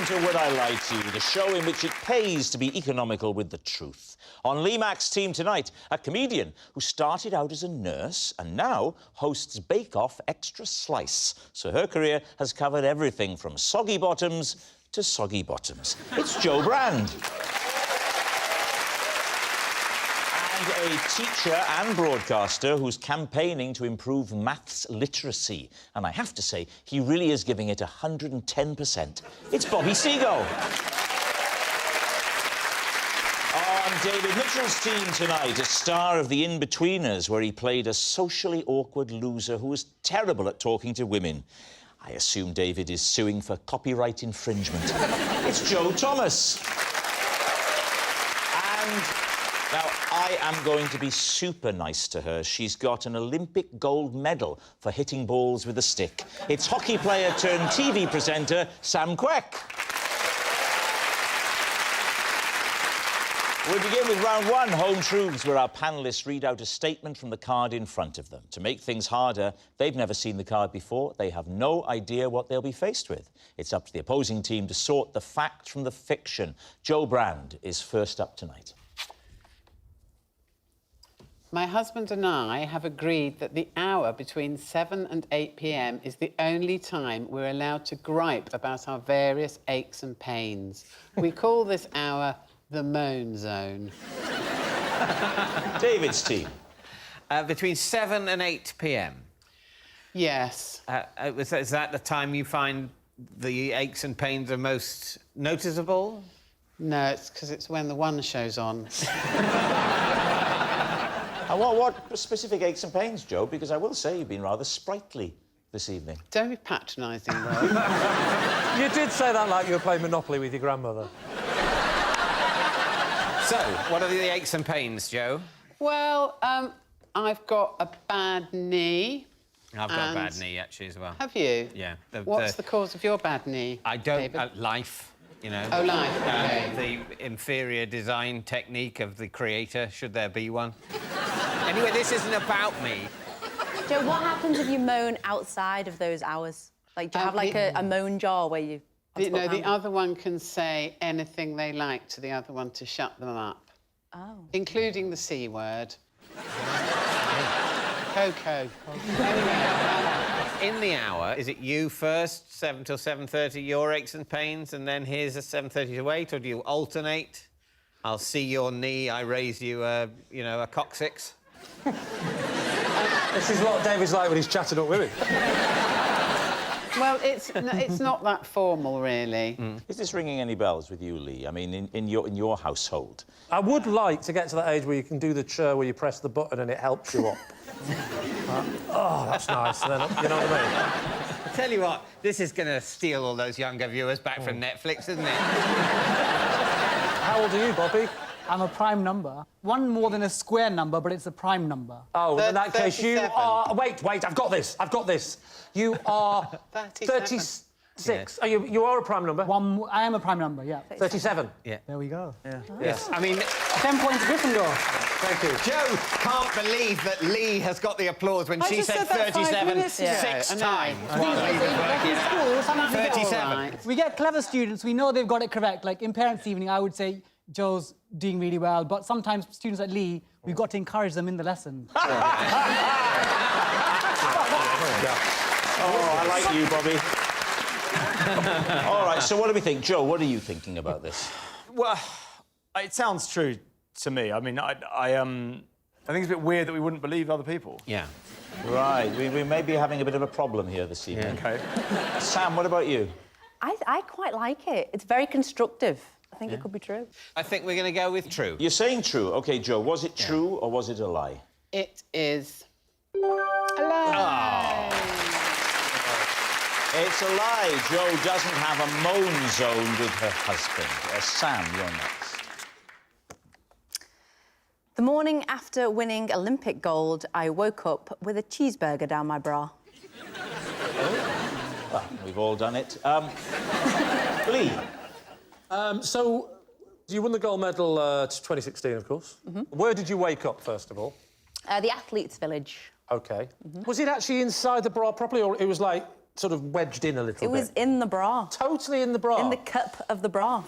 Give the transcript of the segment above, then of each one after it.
to Would I Lie to You, the show in which it pays to be economical with the truth. On Lee Mack's team tonight, a comedian who started out as a nurse and now hosts Bake Off Extra Slice. So her career has covered everything from soggy bottoms to soggy bottoms. It's Jo Brand. And a teacher and broadcaster who's campaigning to improve maths literacy. And I have to say, he really is giving it 110%. It's Bobby Seagull. On David Mitchell's team tonight, a star of The In-Betweeners, where he played a socially awkward loser who was terrible at talking to women. I assume David is suing for copyright infringement. It's Jo Thomas. And now, I am going to be super nice to her. She's got an Olympic gold medal for hitting balls with a stick. It's hockey player turned TV presenter, Sam Quek. We begin with round one, Home Truths, where our panellists read out a statement from the card in front of them. To make things harder, they've never seen the card before. They have no idea what they'll be faced with. It's up to the opposing team to sort the fact from the fiction. Jo Brand is first up tonight. My husband and I have agreed that the hour between 7 and 8 p.m. is the only time we're allowed to gripe about our various aches and pains. We call this hour the moan zone. David's team. Between 7 and 8 p.m. Yes. Is that the time you find the aches and pains are most noticeable? No, it's because it's when the One show's on. What specific aches and pains, Jo? Because I will say you've been rather sprightly this evening. Don't be patronising, Rob. You did say that like you were playing Monopoly with your grandmother. So, what are the aches and pains, Jo? Well, I've got a bad knee. I've got a bad knee, actually, as well. Have you? Yeah. What's the cause of your bad knee, I don't... David? Life, you know. Oh, life, OK. The inferior design technique of the creator, should there be one. Anyway, this isn't about me. Jo, what happens if you moan outside of those hours? Like, do you have, like, a moan jar where you... No, the other one can say anything they like to the other one to shut them up. Oh. Including the C word. Coco. In the hour, is it you first, 7 till 7:30, your aches and pains, and then here's a 7:30 to 8, or do you alternate? I'll see your knee, I raise you, you know, a coccyx. This is what David's like when he's chatting up women. Well, it's not that formal, really. Is this ringing any bells with you, Lee? I mean, in your household? I would like to get to that age where you can do the chur where you press the button and it helps you up. Oh, that's nice. Then, you know what I mean? I tell you what, this is going to steal all those younger viewers back from Netflix, isn't it? How old are you, Bobby? I'm a prime number. One more than a square number, but it's a prime number. Oh, in that case, you 37. are... Wait, I've got this. You are 36. Yes. Oh, you are a prime number? I am a prime number, yeah. 37. Yeah. There we go. Yeah. Yes. I mean... 10 points Gryffindor. Thank you. Jo can't believe that Lee has got the applause when she said 37 six times. In school, sometimes 37. we get clever students, we know they've got it correct. Like, in Parents' Evening, I would say Jo's doing really well, but sometimes students like Lee, we've got to encourage them in the lesson. Oh, I like you, Bobby. All right, so what do we think? Jo, what are you thinking about this? Well, it sounds true to me. I mean, I think it's a bit weird that we wouldn't believe other people. Yeah. Right, we may be having a bit of a problem here this evening. OK. Sam, what about you? I quite like it. It's very constructive. I think it could be true. I think we're going to go with true. You're saying true. OK, Jo, was it true or was it a lie? It is a lie. It's a lie. Jo doesn't have a moan zone with her husband. Sam, you're next. The morning after winning Olympic gold, I woke up with a cheeseburger down my bra. Well, we've all done it. Lee? So, you won the gold medal 2016, of course. Where did you wake up, first of all? The Athletes' Village. OK. Was it actually inside the bra properly, or it was like sort of wedged in a little bit? It was in the bra. Totally in the bra? In the cup of the bra.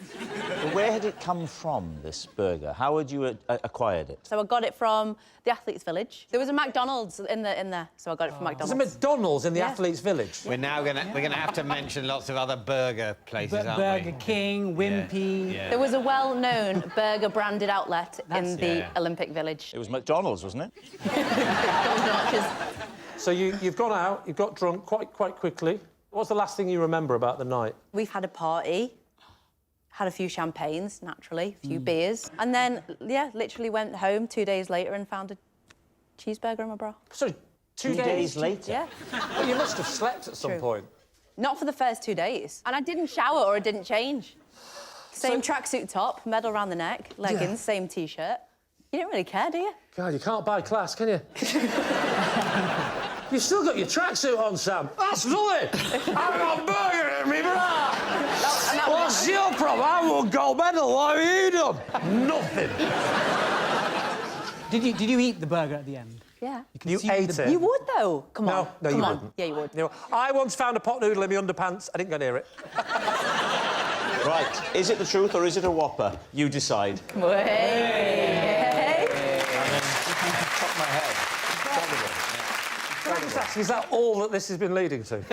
Where had it come from, this burger? How had you acquired it? So I got it from the Athletes' Village. There was a McDonald's in there, so I got it from McDonald's. There's a McDonald's in the Yeah. Athletes' Village? We're gonna have to mention lots of other burger places, aren't we? Burger King, Wimpy. Yeah. There was a well-known burger-branded outlet in the Olympic Village. It was McDonald's, wasn't it? So you've gone out, you've got drunk quite quickly. What's the last thing you remember about the night? We've had a party, had a few champagnes, naturally, a few beers, and then, yeah, literally went home 2 days later and found a cheeseburger in my bra. Sorry, 2 days later? Yeah. Well, you must have slept at some True. point. Not for the first 2 days. And I didn't shower or I didn't change. Same tracksuit top, medal around the neck, leggings, same T-shirt. You don't really care, do you? God, you can't buy class, can you? You've still got your tracksuit on, Sam. That's nothing. I've got a burger in me, bra. What's your problem? I won gold medal. What have you done? Nothing. Did you eat the burger at the end? Yeah. You ate it? You would, though. Come on. No, Come you on. wouldn't. Yeah, you would. You know, I once found a pot noodle in my underpants. I didn't go near it. Right. Is it the truth or is it a Whopper? You decide. Hey. Top of my head. Can I just ask, is that all that this has been leading to?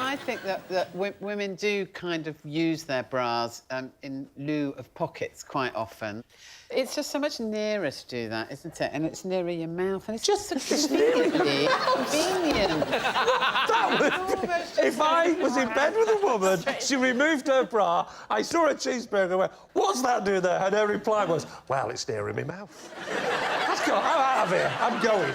I think that women do kind of use their bras in lieu of pockets quite often. It's just so much nearer to do that, isn't it? And it's nearer your mouth, and it's just so conveniently convenient. If I was in bed with a woman, she removed her bra, I saw a cheeseburger, and went, what's that doing there? And her reply was, well, it's near in my mouth. Let's go, I'm out of here, I'm going.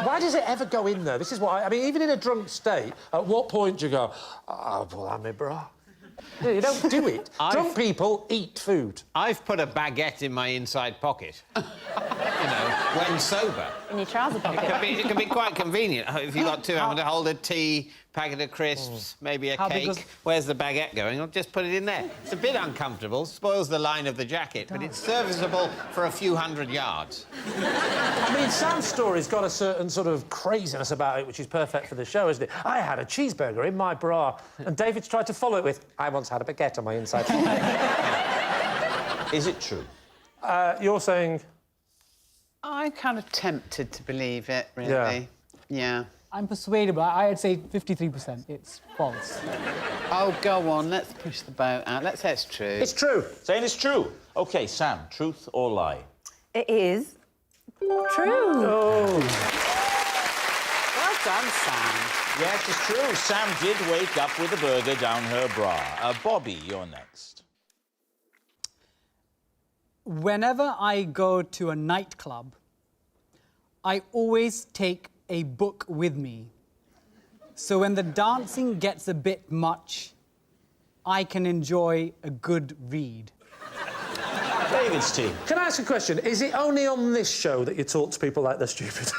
Why does it ever go in there? This is what I mean, even in a drunk state, at what point do you go, I'll pull out my bra? Yeah, you don't do it. Drunk people eat food. I've put a baguette in my inside pocket. You know, when sober. In your trouser pocket. It can be quite convenient if you've got two having to hold a tea, packet of crisps, maybe a cake. Where's the baguette going? I'll just put it in there. It's a bit uncomfortable, spoils the line of the jacket, but it's serviceable for a few hundred yards. I mean, Sam's story's got a certain sort of craziness about it, which is perfect for the show, isn't it? I had a cheeseburger in my bra, and David's tried to follow it with, I once had a baguette on my inside. Is it true? You're saying... I'm kind of tempted to believe it, really. Yeah. I'm persuaded, but I'd say 53%. It's false. Oh, go on, let's push the boat out. Let's say it's true. It's true. Saying it's true. OK, Sam, truth or lie? It is true. Oh. Well done, Sam. Yes, it's true. Sam did wake up with a burger down her bra. Bobby, you're next. Whenever I go to a nightclub, I always take a book with me. So when the dancing gets a bit much, I can enjoy a good read. David's team. Can I ask a question? Is it only on this show that you talk to people like they're stupid?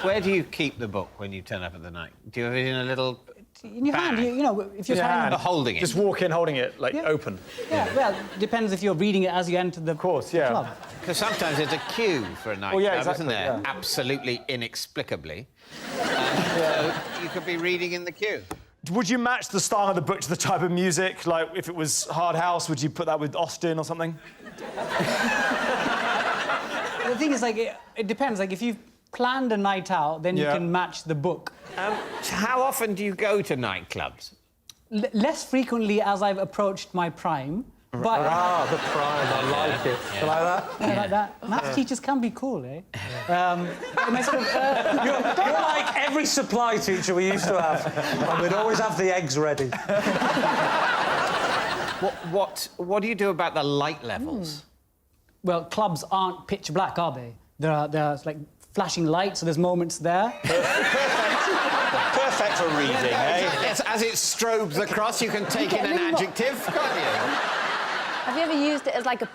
Where do you keep the book when you turn up at the night? Do you have it in a little In your hand, bag? you know, if you're trying to... Holding it? Just walk in holding it, like, open. Yeah, well, depends if you're reading it as you enter the club. Because sometimes there's a queue for a nightclub, exactly, isn't there? yeah. Absolutely inexplicably. So you could be reading in the queue. Would you match the style of the book to the type of music? Like, if it was Hard House, would you put that with Austin or something? The thing is, like, it depends. Like, if you've planned a night out, then you can match the book. So how often do you go to nightclubs? Less frequently as I've approached my prime, but... the prime, I like it. You like that? Yeah, like that. Maths teachers can be cool, eh? You're like every supply teacher we used to have. And we'd always have the eggs ready. What do you do about the light levels? Well, clubs aren't pitch black, are they? There are like flashing lights, so there's moments there. Perfect for reading, eh? Yes, as it strobes across, you can take in an adjective, can't you? Have you ever used it as like a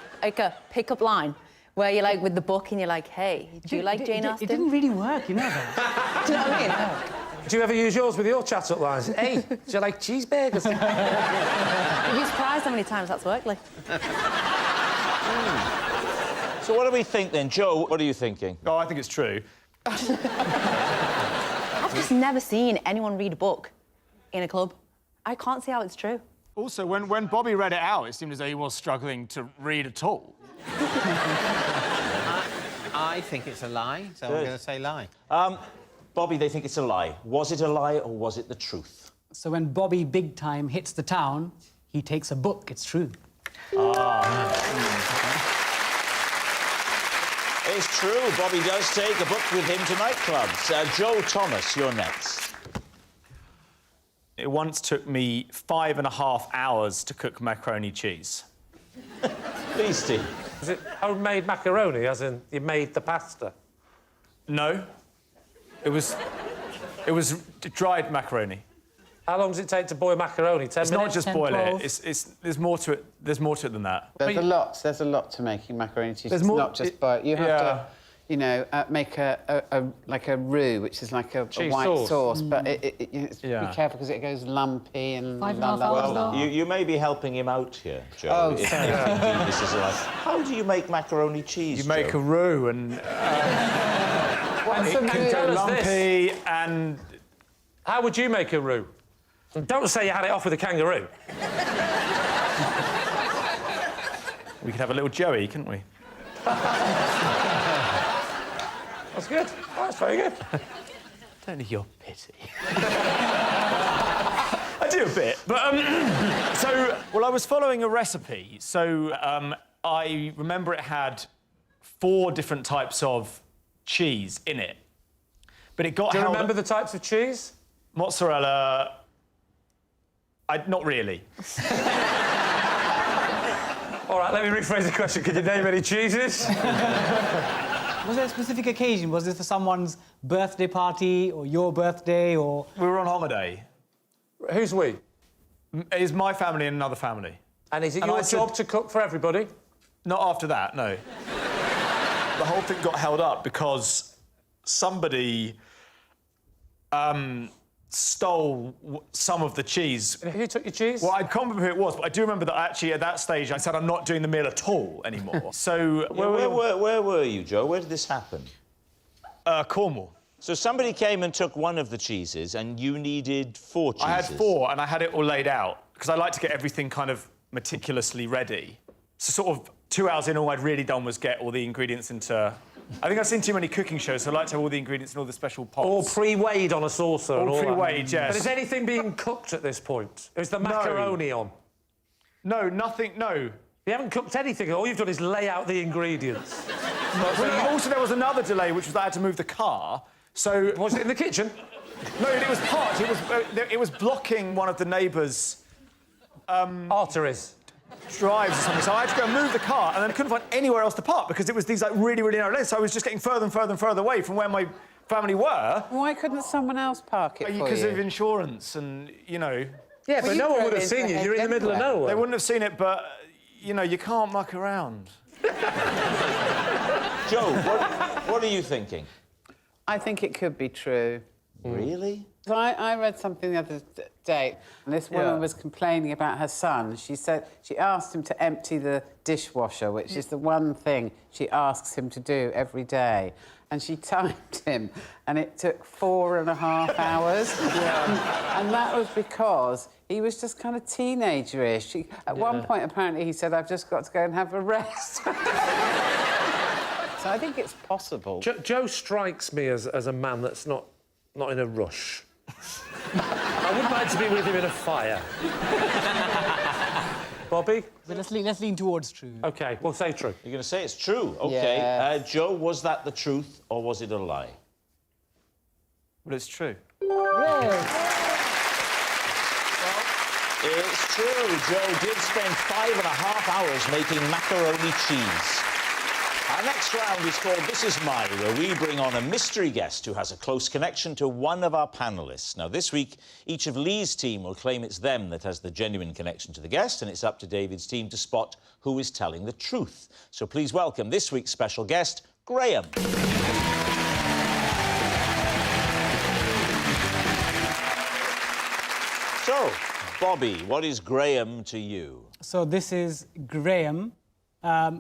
pick-up line? Where you're like with the book and you're like, hey, do you like Jane Austen? It didn't really work, you know that. Do you know what I mean? Do you ever use yours with your chat-up lines? Hey, do you like cheeseburgers? You'd be surprised how many times that's worked, like. So what do we think then? Joe, what are you thinking? Oh, I think it's true. I've just never seen anyone read a book in a club. I can't see how it's true. Also, when Bobby read it out, it seemed as though he was struggling to read at all. I think it's a lie, so I'm going to say lie. Bobby, they think it's a lie. Was it a lie or was it the truth? So when Bobby Big Time hits the town, he takes a book. It's true. It's true. Bobby does take a book with him to nightclubs. Joe Thomas, you're next. It once took me 5.5 hours to cook macaroni cheese. Please, Steve. Is it homemade macaroni, as in you made the pasta? No. It was dried macaroni. How long does it take to boil macaroni? 10 It's minutes? not just 10, boil 12. it. There's more to it. There's more to it than that. There's a lot to making macaroni cheese. There's It's more- not just boil. You have to, you know, make a roux, which is like a Cheese white sauce. sauce, but be Yeah. careful because it goes lumpy and... 5.5 hours Well, long. you may be helping him out here, Joe. Oh, If sorry. indeed this is a lie. How do you make macaroni cheese, You make Joe? a roux and What's a it can roux? go Tell us this. lumpy and How would you make a roux? And don't say you had it off with a kangaroo. we could have a little Joey, couldn't we? That's good. That's very good. Don't need your pity. I do a bit, but I was following a recipe, so I remember it had 4 different types of cheese in it, but it got Do you held remember the types of cheese? mozzarella. Not really. All right, let me rephrase the question. Could you name any cheeses? Was there a specific occasion? Was this for someone's birthday party or your birthday or... We were on holiday. Who's we? It is my family and another family. And is it And your I said- job to cook for everybody? Not after that, no. The whole thing got held up because somebody stole some of the cheese. Who took your cheese? Well, I can't remember who it was, but I do remember that actually at that stage I said I'm not doing the meal at all anymore. So... Where were you, Joe? Where did this happen? Cornwall. So somebody came and took one of the cheeses and you needed 4 cheeses. I had 4 and I had it all laid out because I like to get everything kind of meticulously ready. So sort of 2 hours in, all I'd really done was get all the ingredients into... I think I've seen too many cooking shows, so I like to have all the ingredients in all the special pots. All pre-weighed on a saucer and all that. pre-weighed, yes. But is anything being cooked at this point? Is the macaroni on? No, nothing, no. You haven't cooked anything. All you've done is lay out the ingredients. But also, there was another delay, which was that I had to move the car. So... Was it in the kitchen? No, it was parked. It was blocking one of the neighbours' Arteries. drives or something. So I had to go and move the car, and then I couldn't find anywhere else to park because it was these like really, really narrow lanes. So I was just getting further and further and further away from where my family were. Why couldn't someone else park it for you? Because of insurance and, you know... Yeah, Well, but you no one drove would have into seen a you. hedge You're in the middle of anyway. nowhere. They wouldn't have seen it, but, you know, you can't muck around. Joe, what are you thinking? I think it could be true. Really? So I read something the other day, and this woman was complaining about her son. She said she asked him to empty the dishwasher, which is the one thing she asks him to do every day. And she timed him, and it took 4.5 hours. And that was because he was just kind of teenager-ish. At one point, apparently, he said, "I've just got to go and have a rest." So I think it's possible. Joe strikes me as a man that's not in a rush. I would like to be with him in a fire. Bobby? But let's lean towards true. OK, we'll say true. You're going to say it's true? OK. Yes. Joe, was that the truth or was it a lie? But it's true. It's true. Joe did spend 5.5 hours making macaroni cheese. Our next round is called This Is My, where we bring on a mystery guest who has a close connection to one of our panellists. Now, this week, each of Lee's team will claim it's them that has the genuine connection to the guest, and it's up to David's team to spot who is telling the truth. So please welcome this week's special guest, Graham. So, Bobby, what is Graham to you? So this is Graham.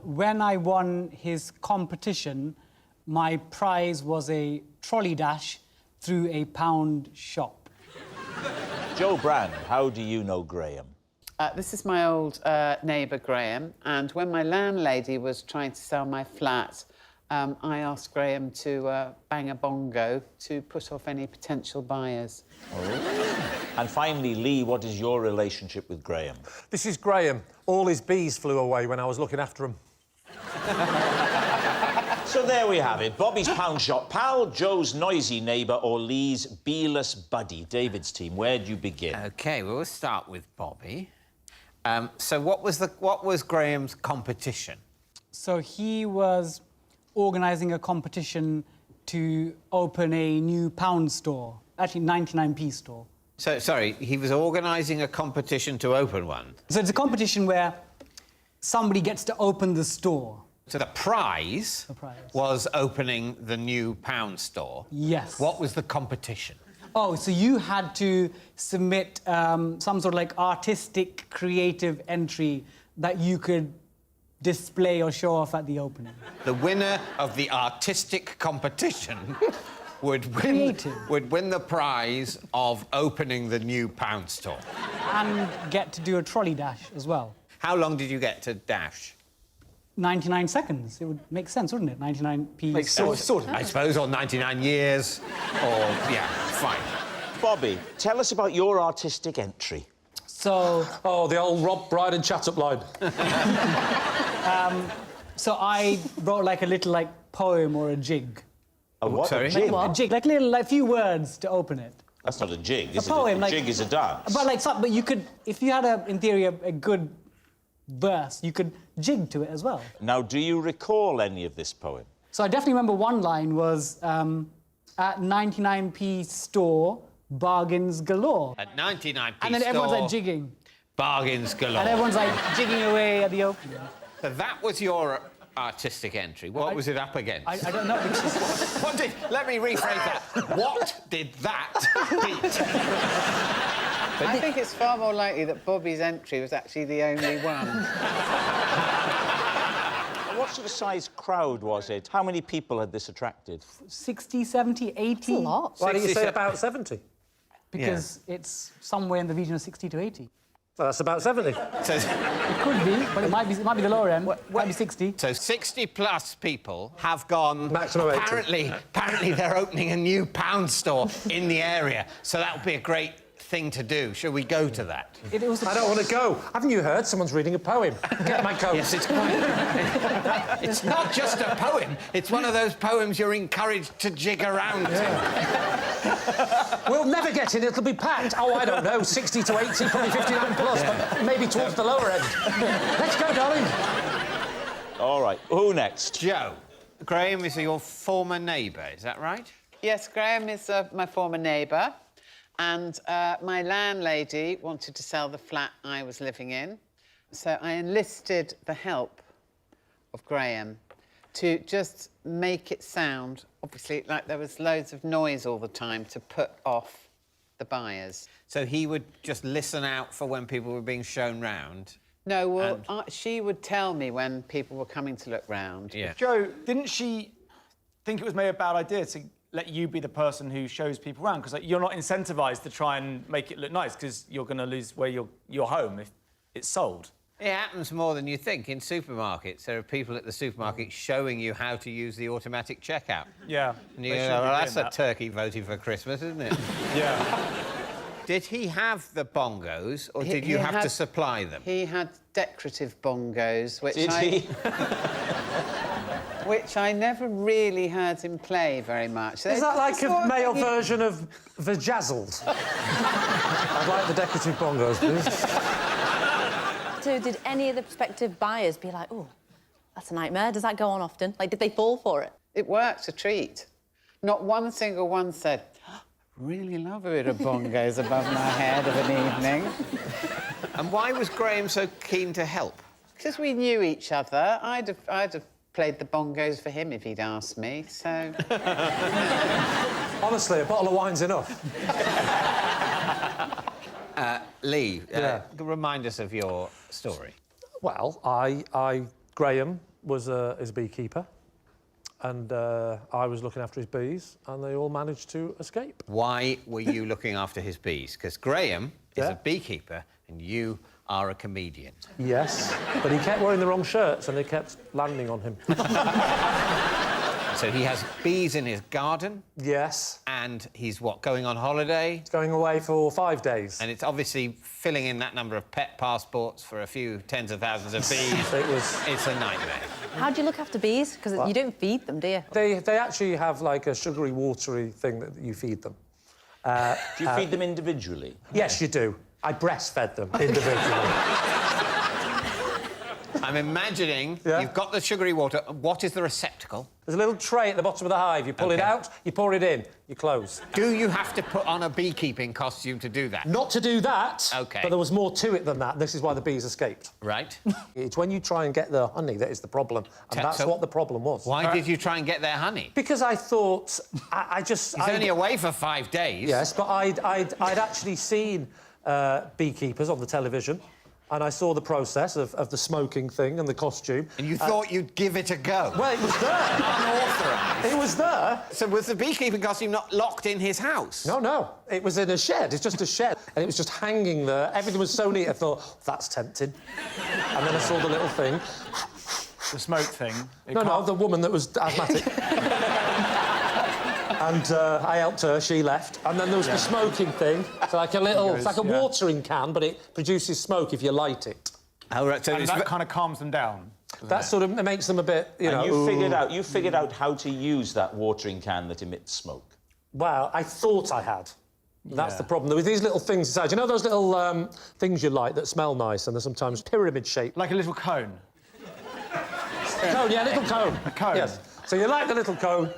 When I won his competition, my prize was a trolley dash through a pound shop. Joe Brand, how do you know Graham? This is my old neighbour, Graham, and when my landlady was trying to sell my flat, I asked Graham to bang a bongo to put off any potential buyers. Oh. And finally, Lee, what is your relationship with Graham? This is Graham. All his bees flew away when I was looking after them. So there we have it. Bobby's pound shop pal, Joe's noisy neighbour, or Lee's beeless buddy. David's team, where do you begin? OK, well, we'll start with Bobby. So what was Graham's competition? So he was organising a competition to open a new pound store, actually 99p store. So, sorry, he was organising a competition to open one? So it's a competition where somebody gets to open the store. So the prize, was opening the new pound store? Yes. What was the competition? Oh, so you had to submit some sort of, like, artistic, creative entry that you could display or show off at the opening. The winner of the artistic competition would win the prize of opening the new pound store. And get to do a trolley dash as well. How long did you get to dash? 99 seconds. It would make sense, wouldn't it? 99p. Sort of. I suppose, or 99 years, or, yeah, fine. Bobby, tell us about your artistic entry. So... Oh, the old Rob Brydon chat-up line. So I wrote, like, a little, like, poem or a jig. A what? Sorry? A jig? A jig, like, little, like, few words to open it. That's not a jig, is A poem, it? A like... jig is a dance. But, like, but you could... If you had, in theory, a good verse, you could jig to it as well. Now, do you recall any of this poem? So I definitely remember one line was, at 99p store, bargains galore. At 99p And then everyone's, like, jigging. Bargains galore. And everyone's, like, jigging away at the opening. So that was your artistic entry. What was it up against? I don't know. Let me rephrase that. What did that beat? I think it's far more likely that Bobby's entry was actually the only one. What sort of size crowd was it? How many people had this attracted? 60, 70, 80? That's a lot. Why didn't you say about 70? Because it's somewhere in the region of 60 to 80. Well, that's about 70. So, It could be, but it might be the lower end. Might be 60. so 60-plus people have gone... Maximum 80. Apparently they're opening a new pound store in the area, so that would be a great thing to do. Shall we go to that? It was I don't want to go. Haven't you heard? Someone's reading a poem. Get my coat. Yes, it's quite... It's not just a poem. It's one of those poems you're encouraged to jig around to. We'll never get in. It'll be packed. Oh, I don't know. 60 to 80, probably 59 plus, but maybe towards the lower end. Let's go, darling. All right, who next? Joe, Graham is your former neighbour, is that right? Yes, Graham is my former neighbour, and my landlady wanted to sell the flat I was living in, so I enlisted the help of Graham to just make it sound, obviously, like there was loads of noise all the time to put off the buyers. So he would just listen out for when people were being shown round? No, well, she would tell me when people were coming to look round. Yeah. Joe, didn't she think it was maybe a bad idea to let you be the person who shows people around? Because, like, you're not incentivised to try and make it look nice because you're going to lose where your home if it's sold. It happens more than you think in supermarkets. There are people at the supermarket showing you how to use the automatic checkout. Yeah. And you go, well, that's a turkey voting for Christmas, isn't it? Yeah. Did he have the bongos, or did you have to supply them? He had decorative bongos, which Did he? which I never really heard him play very much. Is that like a male version of Vajazzled? I'd like the decorative bongos, please. So did any of the prospective buyers be like, oh, that's a nightmare? Does that go on often? Like, did they fall for it? It worked a treat. Not one single one said, really love a bit of bongos above my head of an evening. And why was Graham so keen to help? Because we knew each other. I'd have played the bongos for him if he'd asked me, so... Honestly, a bottle of wine's enough. Lee, remind us of your story. Well, Graham is a beekeeper. and I was looking after his bees, and they all managed to escape. Why were you looking after his bees? Because Graham is Yeah. a beekeeper and you are a comedian. Yes, but he kept wearing the wrong shirts, and they kept landing on him. So he has bees in his garden, Yes, and he's, what, going on holiday? going away for 5 days. And it's obviously filling in that number of pet passports for a few tens of thousands of bees. It's a nightmare. How do you look after bees? Because you don't feed them, do you? They actually have, like, a sugary, watery thing that you feed them. Do you feed them individually? Yes, you do. I breastfed them individually. I'm imagining you've got the sugary water. What is the receptacle? There's a little tray at the bottom of the hive. You pull it out, you pour it in, you close. Do you have to put on a beekeeping costume to do that? Not to do that, OK. but there was more to it than that, and this is why the bees escaped. Right. It's when you try and get the honey that is the problem, and that's what the problem was. Why did you try and get their honey? Because I thought, I just... He's only away for 5 days. Yes, but I'd actually seen beekeepers on the television, and I saw the process of the smoking thing and the costume. And you thought you'd give it a go? Well, it was there. Unauthorised. It was there. So was the beekeeping costume not locked in his house? No. It was in a shed. It's just a shed. And it was just hanging there. Everything was so neat, I thought, that's tempting. And then I saw the little thing. The smoke thing. No, the woman that was asthmatic. And I helped her, she left. And then there was the smoking thing. It's like a little... It's like a watering can, but it produces smoke if you light it. Oh, right, so And that kind of calms them down. That sort of makes them a bit, you know... You figured out how to use that watering can that emits smoke. Well, I thought I had. That's the problem. There were these little things inside. You know those little things you light that smell nice and they're sometimes pyramid-shaped? Like a little cone. Cone, yeah, little cone. A cone. Yes. So you light the little cone,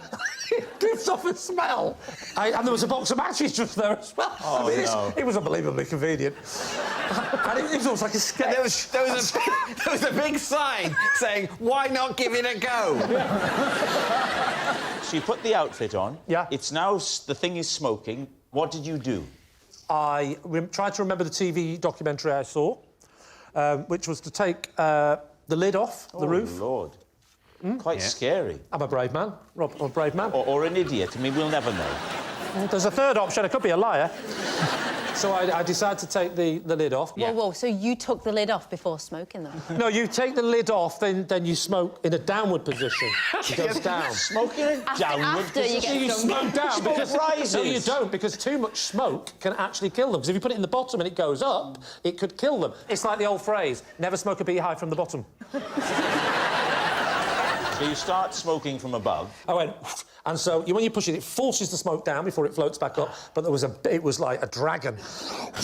it gives off a smell. And there was a box of matches just there as well. Oh, no. It was unbelievably convenient. And it was almost like a sketch. There was a big sign saying, why not give it a go? So you put the outfit on. Yeah. It's now... The thing is smoking. What did you do? I tried to remember the TV documentary I saw, which was to take the lid off the roof. Oh, Lord. Quite scary. I'm a brave man, Rob. I'm a brave man. Or an idiot. I mean, we'll never know. Well, there's a third option. I could be a liar. So I decided to take the lid off. Whoa, so you took the lid off before smoking them? No, you take the lid off, then you smoke in a downward position. It goes down. Smoking in a downward after you position? get You smoke down Smoke because... rises. No, you don't, because too much smoke can actually kill them. Because if you put it in the bottom and it goes up, it could kill them. It's like the old phrase, never smoke a beehive from the bottom. So you start smoking from above. I went... And so when you push it, it forces the smoke down before it floats back up. But it was like a dragon.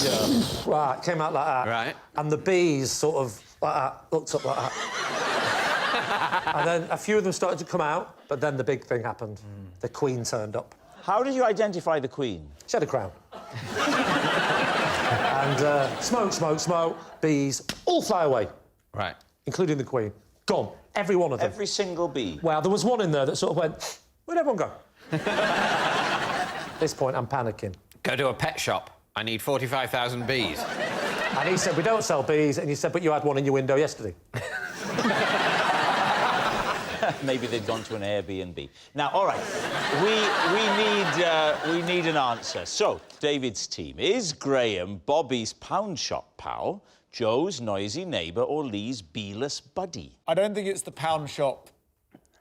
Yeah. Right, it came out like that. Right. And the bees sort of like that, looked up like that. And then a few of them started to come out, but then the big thing happened. The Queen turned up. How did you identify the Queen? She had a crown. And smoke, bees all fly away. Right. Including the Queen. Gone. Every one of them. Every single bee? Well, there was one in there that sort of went, where'd everyone go? At this point, I'm panicking. Go to a pet shop. I need 45,000 bees. And he said, we don't sell bees. And you said, but you had one in your window yesterday. Maybe they'd gone to an Airbnb. Now, all right, we need an answer. So, David's team. Is Graham Bobby's pound shop pal, Joe's noisy neighbour, or Lee's beeless buddy? I don't think it's the pound shop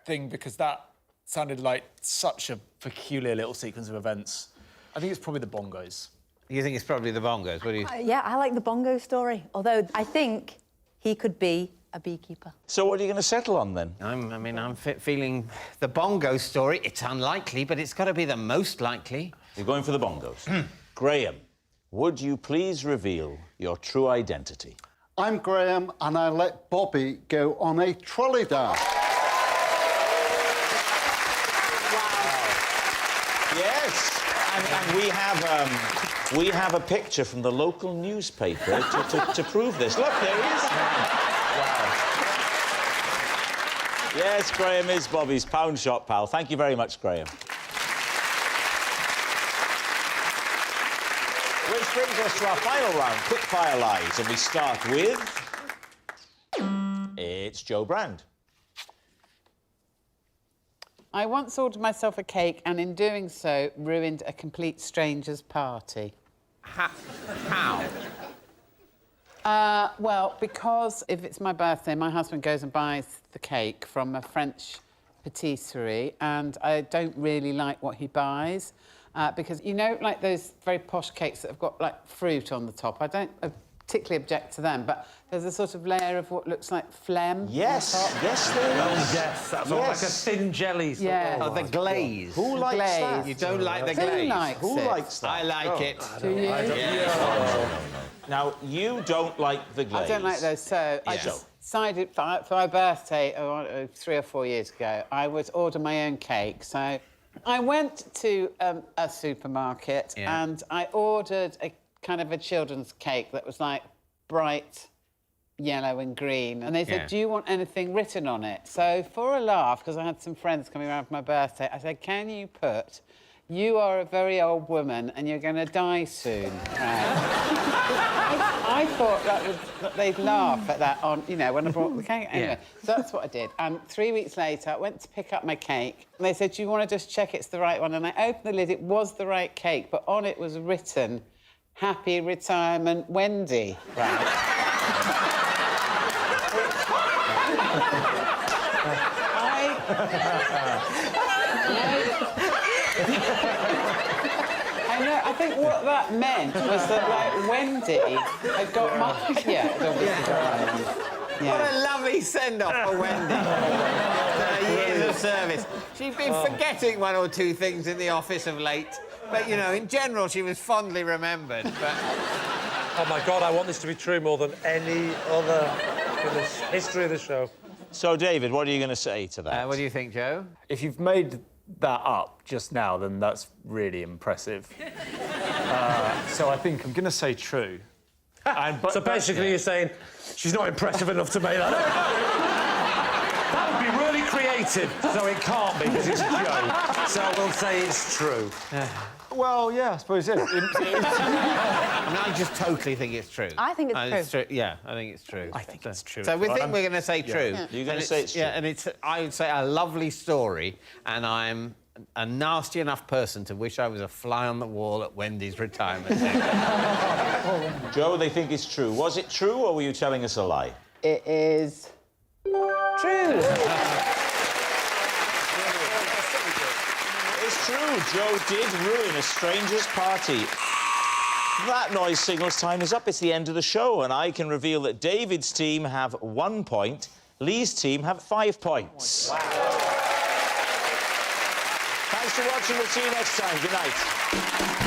thing, because that sounded like such a peculiar little sequence of events. I think it's probably the bongos. You think it's probably the bongos? What do you... Yeah, I like the bongo story. Although I think he could be a beekeeper. So what are you going to settle on, then? I'm feeling the bongo story. It's unlikely, but it's got to be the most likely. You're going for the bongos. Graham, would you please reveal your true identity? I'm Graham, and I let Bobby go on a trolley dance. Yes, and we have a picture from the local newspaper to prove this. Look, there he is. Wow. Yes, Graham is Bobby's pound shop pal. Thank you very much, Graham. Which brings us to our final round, quickfire lies, and we start with... It's Joe Brand. I once ordered myself a cake and in doing so ruined a complete stranger's party. How? Well, because if it's my birthday, my husband goes and buys the cake from a French patisserie and I don't really like what he buys because, you know, like those very posh cakes that have got, like, fruit on the top, I don't particularly object to them, but there's a sort of layer of what looks like phlegm. Yes, yes, there is. Oh, yes, that's all like a thin jelly. Yeah. Oh, the glaze. Who likes that? You don't like the glaze? Who likes Who it? likes that? I like it. Do you? Now, you don't like the glaze. I don't like those, so I just decided for my birthday 3 or 4 years ago, I would order my own cake. So I went to a supermarket and I ordered a kind of a children's cake that was like bright yellow and green. And they said, do you want anything written on it? So for a laugh, because I had some friends coming around for my birthday, I said, can you put, you are a very old woman and you're going to die soon. I thought that they'd laugh at that on, you know, when I brought the cake. Anyway, so that's what I did. And 3 weeks later, I went to pick up my cake. And they said, do you want to just check it's the right one? And I opened the lid, it was the right cake, but on it was written, Happy Retirement Wendy. Right. I know, I think what that meant was that, like, Wendy had got my... What a lovely send-off for Wendy. Years of service. She'd been forgetting 1 or 2 things in the office of late. But, you know, in general, she was fondly remembered, but... Oh, my God, I want this to be true more than any other in the history of the show. So, David, what are you going to say to that? What do you think, Joe? If you've made that up just now, then that's really impressive. So I think I'm going to say true. So basically you're saying she's not impressive enough to make that up. That would be really creative. So it can't be because it's Joe. So we'll say it's true. Well, yeah, I suppose it is. I mean, I just totally think it's true. I think it's true. Yeah, I think it's true. I think it's true. So we think we're going to say true. Yeah. You're going to say it's true? Yeah, and it's, I would say, a lovely story, and I'm a nasty enough person to wish I was a fly on the wall at Wendy's retirement. Joe, they think it's true. Was it true, or were you telling us a lie? It is true. It's true. Joe did ruin a stranger's party. That noise signals time is up. It's the end of the show, and I can reveal that David's team have 1 point, Lee's team have 5 points. Wow. Thanks for watching. We'll see you next time. Good night.